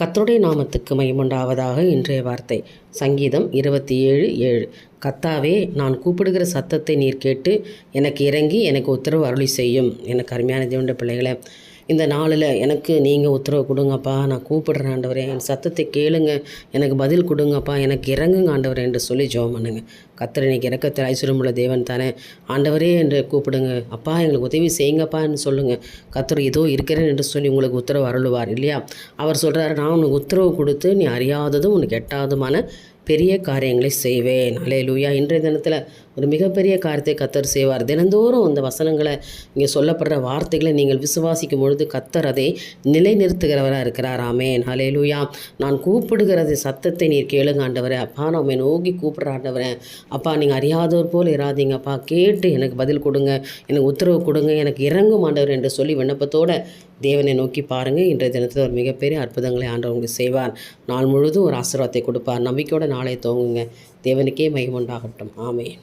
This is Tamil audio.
கர்த்தருடைய நாமத்துக்கு மகிமையுண்டாவதாக. இன்றைய வார்த்தை சங்கீதம் 27:7. கர்த்தாவே, நான் கூப்பிடுகிற சத்தத்தை நீர் கேட்டு எனக்கு இறங்கி எனக்கு உத்தரவு அருளி செய்யும். எனக்கு அருமையான தேவனுடைய பிள்ளைகளை, இந்த நாளில் எனக்கு நீங்கள் உத்தரவு கொடுங்கப்பா, நான் கூப்பிடுறேன் ஆண்டவரே, என் சத்தத்தை கேளுங்க, எனக்கு பதில் கொடுங்கப்பா, எனக்கு இறங்குங்க ஆண்டவரே என்று சொல்லி ஜெபம் பண்ணுங்க. கர்த்தர் இன்னைக்கு இரக்கத்தில் ஐஸ்வர்யமுள்ள தேவன் தானே. ஆண்டவரே என்று கூப்பிடுங்க. அப்பா, எங்களுக்கு உதவி செய்யுங்கப்பான்னு சொல்லுங்கள். கர்த்தர் இதோ இருக்கிறேன் என்று சொல்லி உங்களுக்கு உத்தரவு அருளுவார் இல்லையா? அவர் சொல்கிறார், நான் உனக்கு உத்தரவு கொடுத்து நீ அறியாததும் உனக்கு எட்டாததுமான பெரிய காரியங்களை செய்வேன். அல்லேலூயா. இன்றைய தினத்தில் ஒரு மிகப்பெரிய காரியத்தை கர்த்தர் செய்வார். தினந்தோறும் அந்த வசனங்களை, இங்கே சொல்லப்படுற வார்த்தைகளை நீங்கள் விசுவாசிக்கும் பொழுது கர்த்தர் அதை நிலைநிறுத்துகிறவராக இருக்கிறார். ஆமென். அல்லேலூயா. நான் கூப்பிடுகிறது சத்தத்தை நீர் கேளுங்க ஆண்டவரே. அப்பா, நான் உண்மை நோக்கி கூப்பிட்ற ஆண்டவரே. அப்பா, நீங்கள் அறியாதவர் போல் இராதீங்கப்பா, கேட்டு எனக்கு பதில் கொடுங்க, எனக்கு உத்தரவு கொடுங்க, எனக்கு இறங்கும் ஆண்டவர் என்று சொல்லி விண்ணப்பத்தோடு தேவனை நோக்கி பாருங்கள். இன்றைய தினத்தில் ஒரு மிகப்பெரிய அற்புதங்களை ஆண்டவர் உங்களுக்கு செய்வார். நாள் முழுவதும் ஒரு ஆசீர்வாதத்தை கொடுப்பார். நம்பிக்கையோட நாளை துவங்குங்க. தேவனுக்கே மகிமை உண்டாகட்டும். ஆமென்.